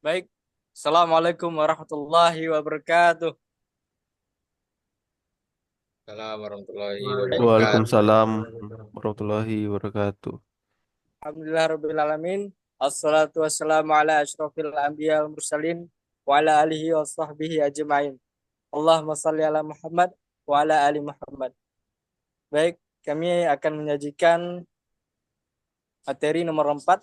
Baik, Assalamualaikum warahmatullahi wabarakatuh. Assalamualaikum warahmatullahi wabarakatuh. Waalaikumsalam warahmatullahi wabarakatuh. Alhamdulillah Rabbil Alamin. Assalatu wassalamu ala asyrafil anbiya wal mursalin wa ala alihi wa sahbihi ajma'in. Allahumma salli ala Muhammad wa ala ali Muhammad. Baik, kami akan menyajikan materi nomor 4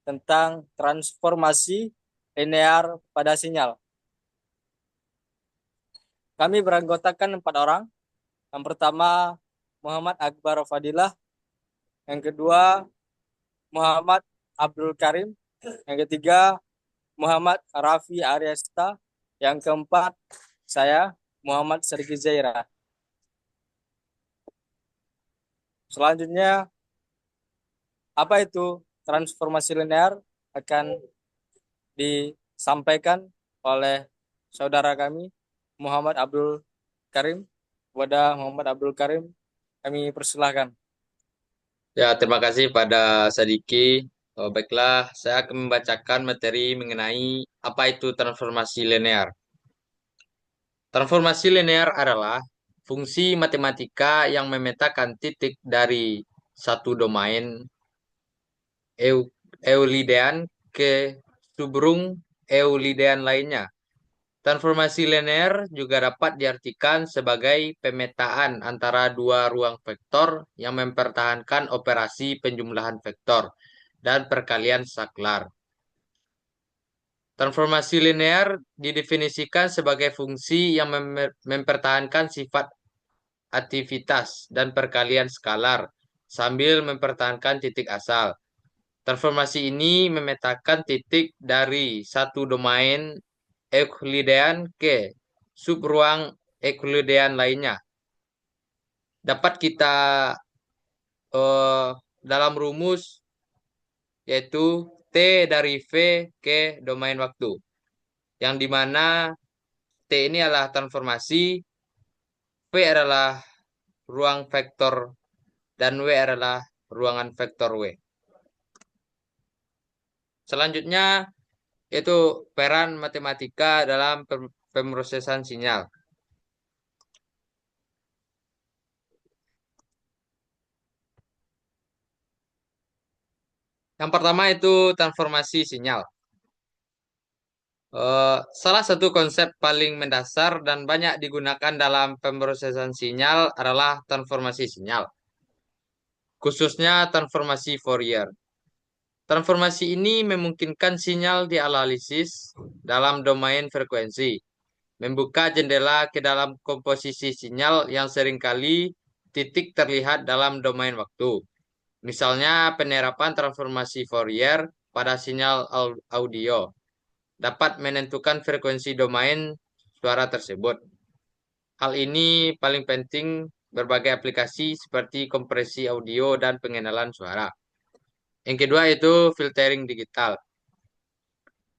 tentang transformasi linear pada sinyal. Kami beranggotakan 4 orang. Yang pertama Muhammad Akbar Fadilah, yang kedua Muhammad Abdul Karim, yang ketiga Muhammad Rafi Aryasta, yang keempat saya Muhammad Sergi Zaira. Selanjutnya, apa itu transformasi linear akan disampaikan oleh saudara kami Muhammad Abdul Karim. Kepada Muhammad Abdul Karim kami persilahkan. Ya, terima kasih pada Sadiki. Baiklah, saya akan membacakan materi mengenai apa itu transformasi linear. Transformasi linear adalah fungsi matematika yang memetakan titik dari satu domain Euclidean ke subrung Euclidean lainnya. Transformasi linear juga dapat diartikan sebagai pemetaan antara dua ruang vektor yang mempertahankan operasi penjumlahan vektor dan perkalian saklar. Transformasi linear didefinisikan sebagai fungsi yang mempertahankan sifat aktivitas dan perkalian skalar sambil mempertahankan titik asal. Transformasi ini memetakan titik dari satu domain Euclidean ke subruang Euclidean lainnya. Dapat kita eh, dalam rumus yaitu T dari V ke domain waktu. Yang dimana T ini adalah transformasi, V adalah ruang vektor, dan W adalah ruangan vektor W. Selanjutnya yaitu peran matematika dalam pemrosesan sinyal. Yang pertama itu transformasi sinyal. Salah satu konsep paling mendasar dan banyak digunakan dalam pemrosesan sinyal adalah transformasi sinyal, khususnya transformasi Fourier. Transformasi ini memungkinkan sinyal dianalisis dalam domain frekuensi, membuka jendela ke dalam komposisi sinyal yang seringkali titik terlihat dalam domain waktu. Misalnya penerapan transformasi Fourier pada sinyal audio dapat menentukan frekuensi domain suara tersebut. Hal ini paling penting berbagai aplikasi seperti kompresi audio dan pengenalan suara. Yang kedua itu filtering digital.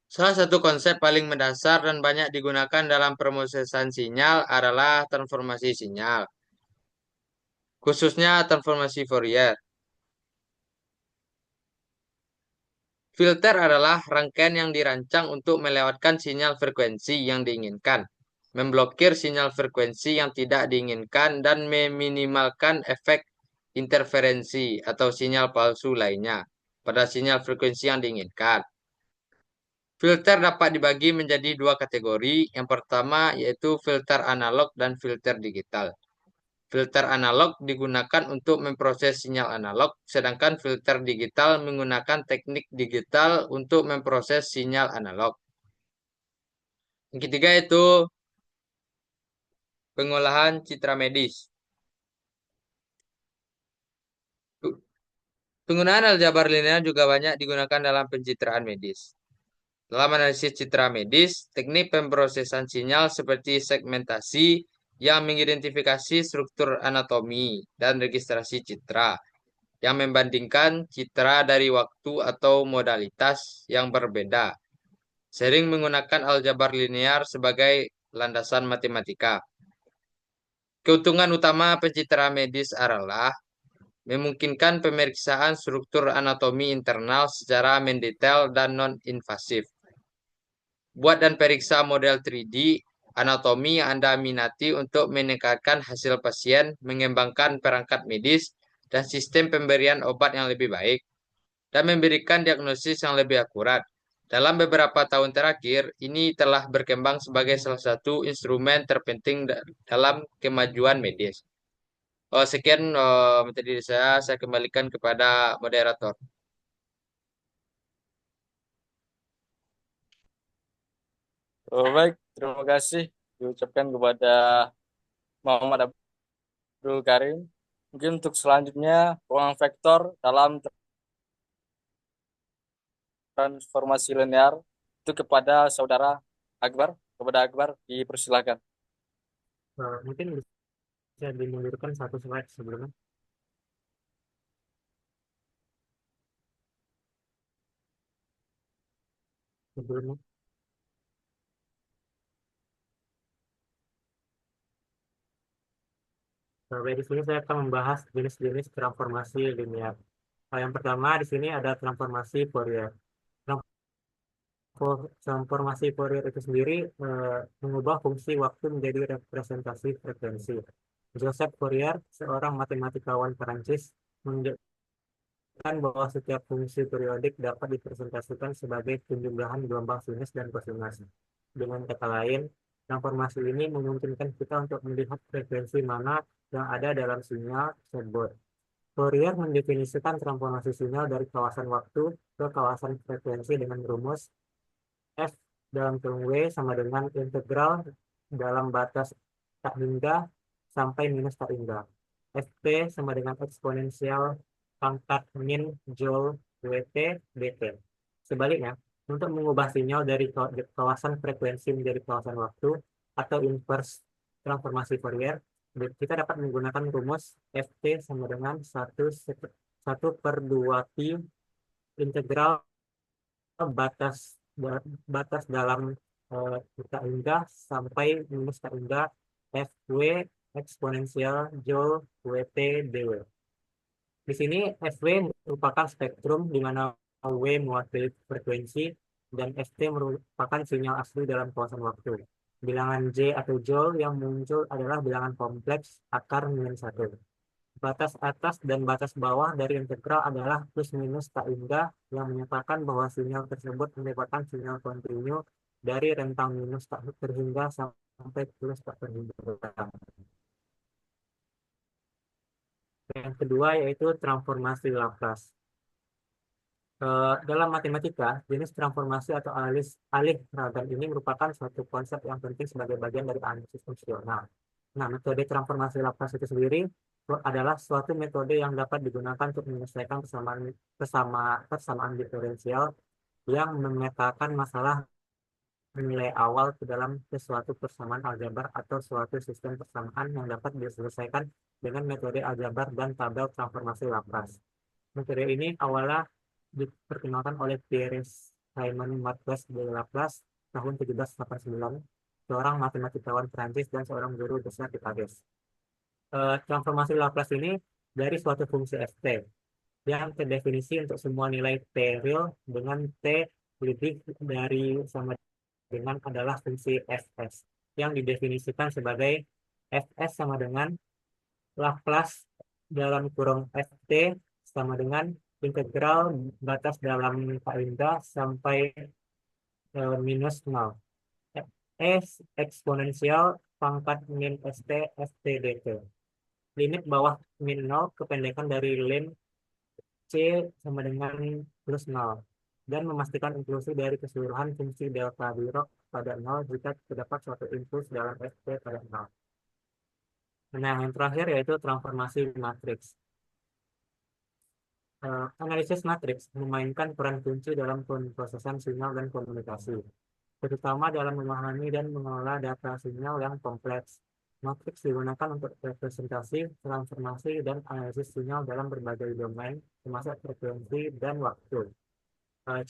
Salah satu konsep paling mendasar dan banyak digunakan dalam pemrosesan sinyal adalah transformasi sinyal, khususnya transformasi Fourier. Filter adalah rangkaian yang dirancang untuk melewatkan sinyal frekuensi yang diinginkan, memblokir sinyal frekuensi yang tidak diinginkan, dan meminimalkan efek interferensi atau sinyal palsu lainnya pada sinyal frekuensi yang diinginkan. Filter dapat dibagi menjadi dua kategori. Yang pertama yaitu filter analog dan filter digital. Filter analog digunakan untuk memproses sinyal analog, sedangkan filter digital menggunakan teknik digital untuk memproses sinyal analog. Yang ketiga itu pengolahan citra medis. Penggunaan aljabar linear juga banyak digunakan dalam pencitraan medis. Dalam analisis citra medis, teknik pemrosesan sinyal seperti segmentasi yang mengidentifikasi struktur anatomi dan registrasi citra yang membandingkan citra dari waktu atau modalitas yang berbeda, sering menggunakan aljabar linear sebagai landasan matematika. Keuntungan utama pencitraan medis adalah memungkinkan pemeriksaan struktur anatomi internal secara mendetail dan non-invasif. Buat dan periksa model 3D anatomi yang Anda minati untuk meningkatkan hasil pasien, mengembangkan perangkat medis, dan sistem pemberian obat yang lebih baik, dan memberikan diagnosis yang lebih akurat. Dalam beberapa tahun terakhir, ini telah berkembang sebagai salah satu instrumen terpenting dalam kemajuan medis. Sekian materi dari saya kembalikan kepada moderator. Baik, terima kasih diucapkan kepada Muhammad Abdul Karim. Mungkin untuk selanjutnya ruang vektor dalam transformasi linear itu kepada saudara Akbar. Kepada Akbar dipersilakan. Mungkin bisa dimundurkan satu slide sebelumnya. Sebelumnya. Baik, di sini saya akan membahas jenis-jenis transformasi linear. Yang pertama di sini ada transformasi Fourier. Transformasi Fourier itu sendiri mengubah fungsi waktu menjadi representasi frekuensi. Joseph Fourier, seorang matematikawan Perancis, menunjukkan bahwa setiap fungsi periodik dapat dipresentasikan sebagai penjumlahan gelombang sinus dan kosinus. Dengan kata lain, transformasi ini memungkinkan kita untuk melihat frekuensi mana yang ada dalam sinyal tersebut. Fourier mendefinisikan transformasi sinyal dari kawasan waktu ke kawasan frekuensi dengan rumus F dalam kurung W sama dengan integral dalam batas tak hingga sampai minus tak hingga. Fp sama dengan eksponensial pangkat min joule Wt dt. Sebaliknya, untuk mengubah sinyal dari kawasan frekuensi menjadi kawasan waktu atau inverse transformasi Fourier, kita dapat menggunakan rumus Ft sama dengan 1/2 pi integral batas batas dalam tak hingga sampai minus tak hingga Fw eksponensial joule Wt dw. Di sini Fw merupakan spektrum di mana W mewakili frekuensi dan Ft merupakan sinyal asli dalam kawasan waktu. Bilangan J atau joule yang muncul adalah bilangan kompleks akar -1. Batas atas dan batas bawah dari integral adalah plus minus tak hingga yang menyatakan bahwa sinyal tersebut merupakan sinyal kontinu dari rentang minus tak terhingga sampai plus tak terhingga. Yang kedua yaitu transformasi Laplace. Dalam matematika, jenis transformasi atau alih ragam ini merupakan suatu konsep yang penting sebagai bagian dari analisis fungsional. Nah, metode transformasi Laplace itu sendiri adalah suatu metode yang dapat digunakan untuk menyelesaikan persamaan diferensial yang memetakan masalah nilai awal ke dalam sesuatu persamaan aljabar atau suatu sistem persamaan yang dapat diselesaikan dengan metode aljabar dan tabel transformasi Laplace. Metode ini awalnya diperkenalkan oleh Pierre Simon Marquess de Laplace tahun 1789, seorang matematikawan Prancis dan seorang guru besar di Paris. Transformasi Laplace ini dari suatu fungsi ft yang terdefinisi untuk semua nilai t real dengan t lebih dari sama dengan adalah fungsi fs yang didefinisikan sebagai fs sama dengan Laplace dalam kurung ft sama dengan integral batas dalam tak hingga sampai minus 0. S eksponensial pangkat min st ft dt. Limit bawah min 0 kependekan dari lim C sama dengan plus 0. Dan memastikan inklusi dari keseluruhan fungsi delta Dirac pada 0 jika terdapat suatu impuls dalam ft pada 0. Nah, yang terakhir yaitu transformasi matriks. Analisis matriks memainkan peran kunci dalam pemrosesan sinyal dan komunikasi, terutama dalam memahami dan mengelola data sinyal yang kompleks. Matriks digunakan untuk representasi, transformasi, dan analisis sinyal dalam berbagai domain, termasuk frekuensi dan waktu.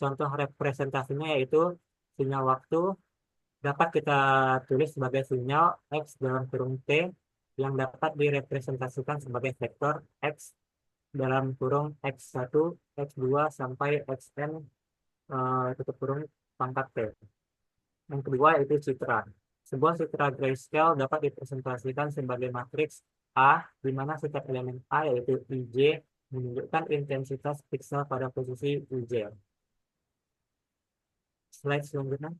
Contoh representasinya yaitu sinyal waktu dapat kita tulis sebagai sinyal X dalam kurung T yang dapat direpresentasikan sebagai vektor X dalam kurung X1, X2, sampai Xn tutup kurung pangkat T. Yang kedua yaitu citra. Sebuah citra grayscale dapat dipresentasikan sebagai matriks A, di mana setiap elemen A yaitu IJ menunjukkan intensitas piksel pada posisi IJ. Slide selanjutnya.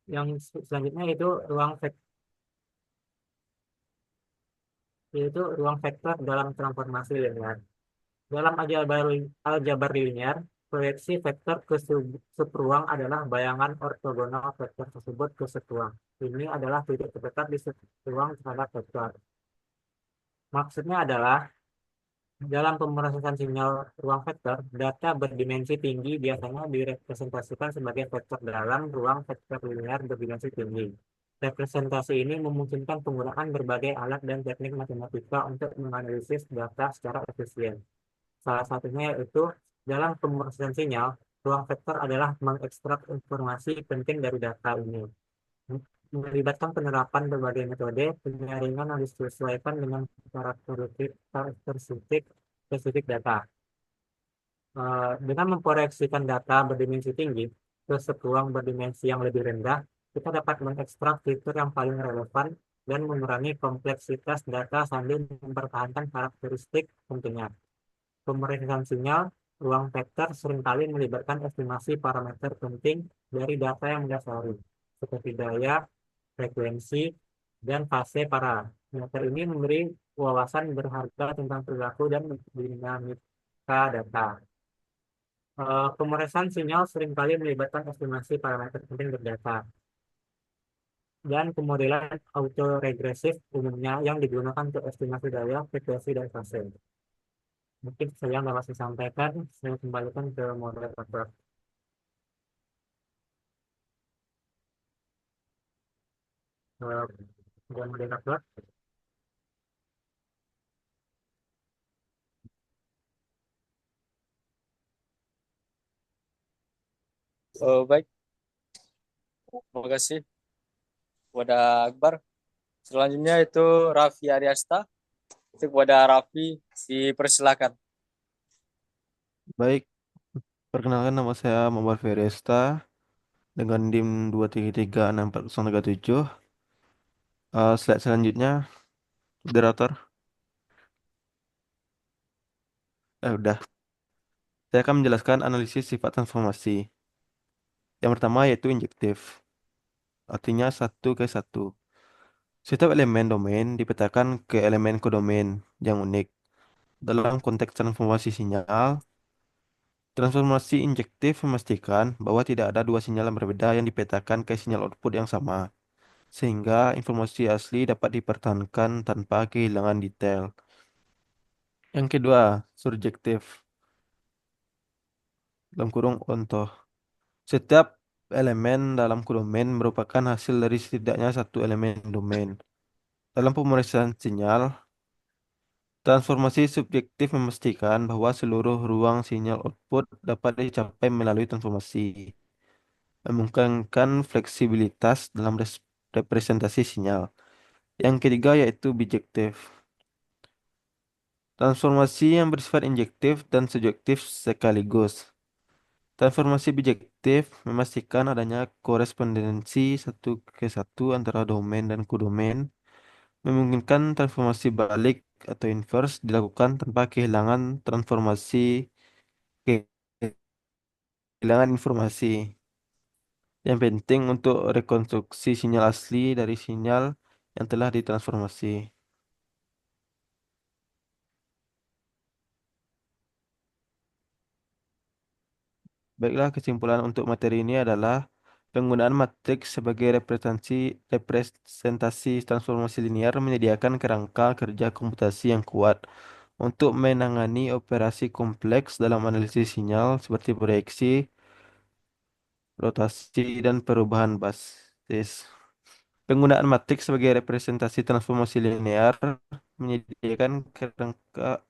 Yang selanjutnya itu ruang vektor dalam transformasi linear. Dalam aljabar linear, proyeksi vektor ke subruang adalah bayangan ortogonal vektor tersebut ke subruang. Ini adalah titik terdekat di subruang terhadap vektor. Maksudnya adalah dalam pemrosesan sinyal ruang vektor, data berdimensi tinggi biasanya direpresentasikan sebagai vektor dalam ruang vektor linear berdimensi tinggi. Representasi ini memungkinkan penggunaan berbagai alat dan teknik matematika untuk menganalisis data secara efisien. Salah satunya yaitu dalam pemrosesan sinyal, ruang vektor adalah mengekstrak informasi penting dari data ini. Melibatkan penerapan berbagai metode penyaringan yang disesuaikan dengan karakteristik spesifik data. Dengan memproyeksikan data berdimensi tinggi ke seruang berdimensi yang lebih rendah, kita dapat mengekstrak fitur yang paling relevan dan mengurangi kompleksitas data sambil mempertahankan karakteristik pentingnya. Pemeriksaan sinyal ruang vektor seringkali melibatkan estimasi parameter penting dari data yang mendasari, seperti daya, frekuensi, dan fase parameter ini memberi wawasan berharga tentang perilaku dan dinamika data. Pemeriksaan sinyal seringkali melibatkan estimasi parameter penting berdata dan pemodelan autoregresif umumnya yang digunakan untuk estimasi daya, frekuensi, dan fase. Mungkin saya nggak masih sampaikan, saya kembalikan ke moderator. Dan moderator. Baik, terima kasih kepada Akbar. Selanjutnya itu Raffi Ariasta. Itu kepada Raffi, dipersilakan. Baik, perkenalkan nama saya Muhammad Feresta dengan NIM 2336437. Slide selanjutnya, moderator. Udah. Saya akan menjelaskan analisis sifat transformasi. Yang pertama yaitu injektif. Artinya satu ke satu. Setiap elemen domain dipetakan ke elemen kodomain yang unik. Dalam konteks transformasi sinyal, transformasi injektif memastikan bahwa tidak ada dua sinyal yang berbeda yang dipetakan ke sinyal output yang sama, sehingga informasi asli dapat dipertahankan tanpa kehilangan detail. Yang kedua, surjektif. Dalam kurung contoh. Setiap elemen dalam kodomain merupakan hasil dari setidaknya satu elemen domain. Dalam pemeriksaan sinyal, transformasi subjektif memastikan bahwa seluruh ruang sinyal output dapat dicapai melalui transformasi, memungkinkan fleksibilitas dalam representasi sinyal. Yang ketiga yaitu bijektif. Transformasi yang bersifat injektif dan subjektif sekaligus. Transformasi bijektif memastikan adanya korespondensi satu ke satu antara domain dan kodomain, memungkinkan transformasi balik atau inverse dilakukan tanpa kehilangan informasi yang penting untuk rekonstruksi sinyal asli dari sinyal yang telah ditransformasi. Baiklah, kesimpulan untuk materi ini adalah penggunaan matriks sebagai representasi transformasi linear menyediakan kerangka kerja komputasi yang kuat untuk menangani operasi kompleks dalam analisis sinyal seperti proyeksi, rotasi, dan perubahan basis. Penggunaan matriks sebagai representasi transformasi linear menyediakan kerangka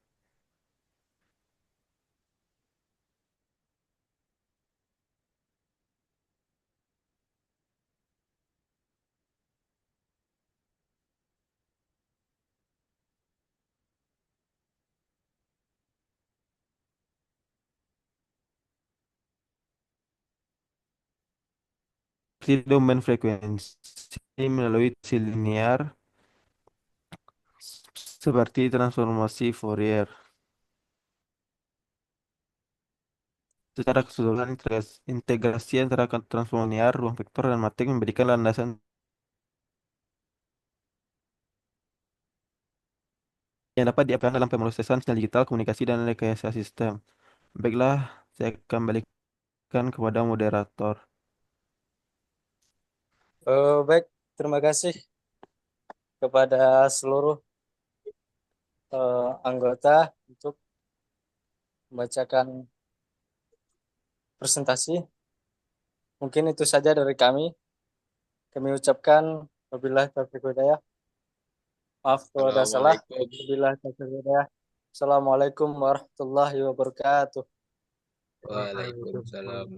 mendeteksi domain frekuensi melalui linear seperti transformasi Fourier. Secara keseluruhan, integrasi antara transform linear, ruang vektor, dan matrik memberikan landasan yang dapat diaplikasikan dalam pemrosesan sinyal digital, komunikasi, dan rekayasa sistem. Baiklah, saya kembalikan kepada moderator. Baik, terima kasih kepada seluruh anggota untuk membacakan presentasi. Mungkin itu saja dari kami. Kami ucapkan wabillahi taufiq wal hidayah. Maaf kalau ada salah. Assalamualaikum. Wabillahi taufiq wal hidayah. Assalamualaikum warahmatullahi wabarakatuh. Waalaikumsalam.